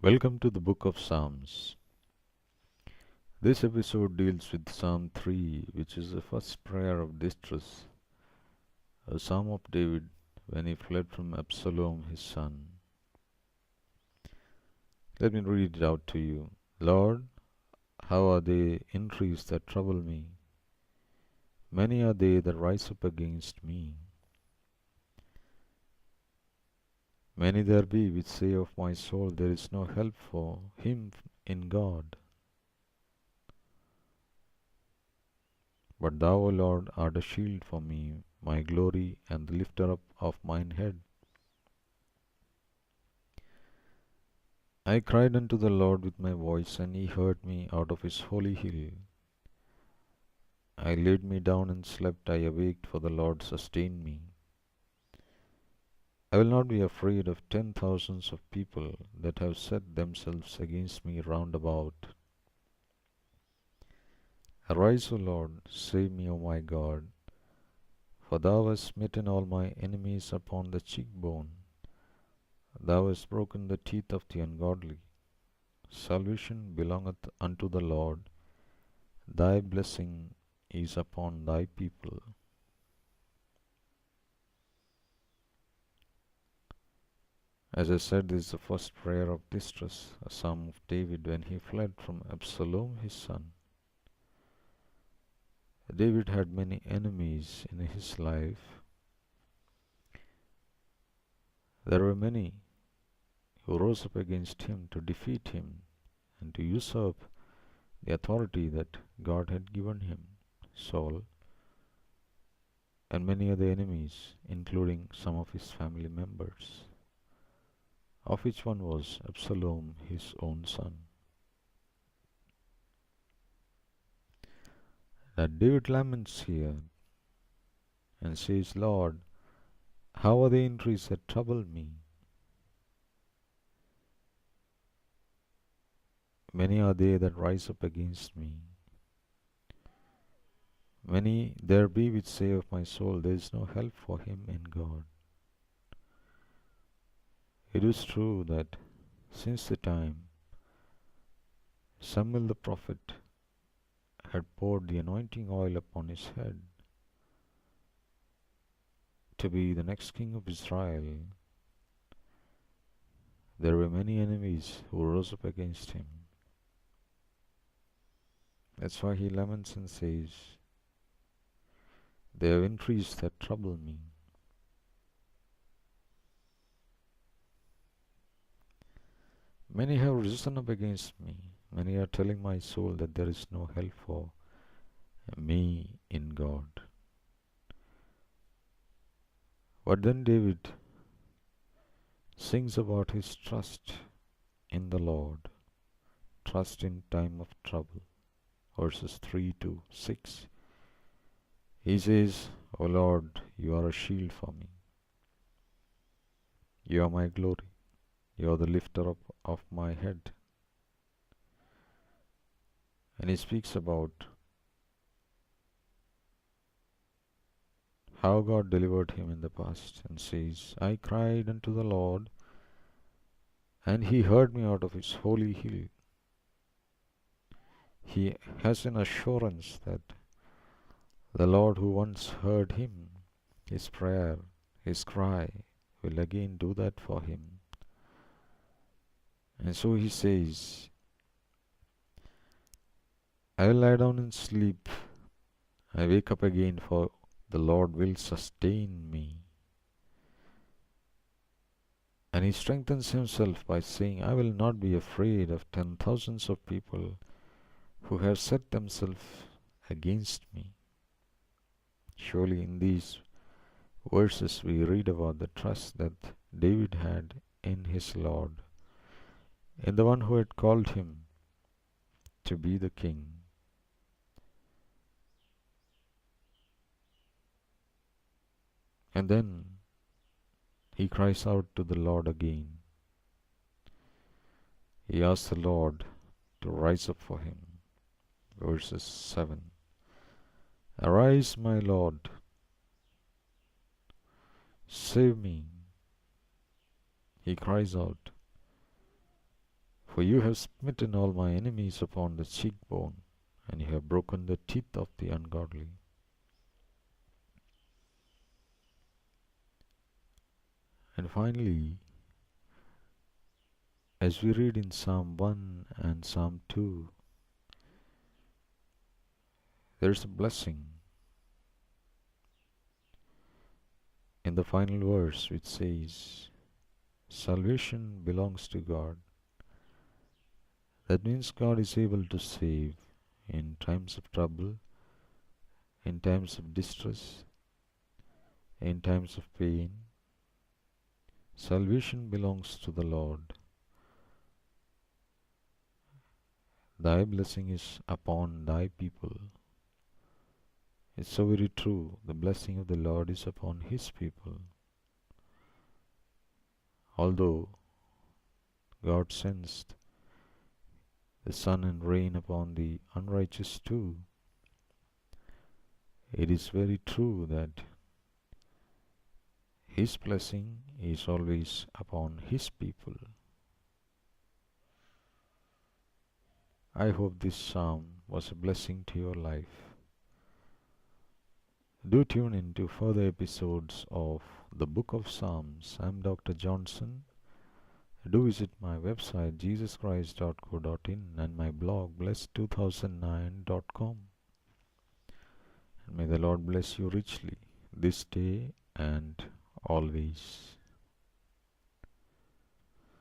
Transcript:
Welcome to the Book of Psalms. This episode deals with Psalm 3, which is the first prayer of distress, a psalm of David when he fled from Absalom his son. Let me read it out to you. Lord, how are they entries that trouble me? Many are they that rise up against me. Many there be which say of my soul, there is no help for him in God. But thou, O Lord, art a shield for me, my glory, and the lifter up of mine head. I cried unto the Lord with my voice, and he heard me out of his holy hill. I laid me down and slept, I awaked, for the Lord sustained me. I will not be afraid of 10,000s of people that have set themselves against me round about. Arise, O Lord, save me, O my God, for thou hast smitten all my enemies upon the cheekbone. Thou hast broken the teeth of the ungodly. Salvation belongeth unto the Lord. Thy blessing is upon thy people. As I said, this is the first prayer of distress, a psalm of David when he fled from Absalom his son. David had many enemies in his life. There were many who rose up against him to defeat him and to usurp the authority that God had given him, Saul, and many other enemies, including some of his family members, of which one was Absalom, his own son. That David laments here and says, Lord, how are the entries that trouble me? Many are they that rise up against me. Many there be which say of my soul, there is no help for him in God. It is true that since the time Samuel the prophet had poured the anointing oil upon his head to be the next king of Israel, there were many enemies who rose up against him. That's why he laments and says, they have entries that trouble me. Many have risen up against me. Many are telling my soul that there is no help for me in God. But then David sings about his trust in the Lord, trust in time of trouble. Verses 3 to 6. He says, O Lord, you are a shield for me. You are my glory. You are the lifter up of my head. And he speaks about how God delivered him in the past and says, I cried unto the Lord, and he heard me out of his holy hill. He has an assurance that the Lord who once heard him, his prayer, his cry, will again do that for him. And so he says, I will lie down and sleep. I wake up again, for the Lord will sustain me. And he strengthens himself by saying, I will not be afraid of 10,000s of people who have set themselves against me. Surely in these verses we read about the trust that David had in his Lord, in the one who had called him to be the king. And then he cries out to the Lord again. He asks the Lord to rise up for him. Verses 7. Arise, my Lord, save me. He cries out. For you have smitten all my enemies upon the cheekbone, and you have broken the teeth of the ungodly. And finally, as we read in Psalm 1 and Psalm 2, there is a blessing in the final verse which says, salvation belongs to God. That means God is able to save in times of trouble, in times of distress, in times of pain. Salvation belongs to the Lord. Thy blessing is upon thy people. It's so very true. The blessing of the Lord is upon his people. Although God sends the sun and rain upon the unrighteous too, it is very true that his blessing is always upon his people. I hope this psalm was a blessing to your life. Do tune in to further episodes of the Book of Psalms. I'm Dr. Johnson. Do visit my website jesuschrist.co.in and my blog bless2009.com. And may the Lord bless you richly this day and always.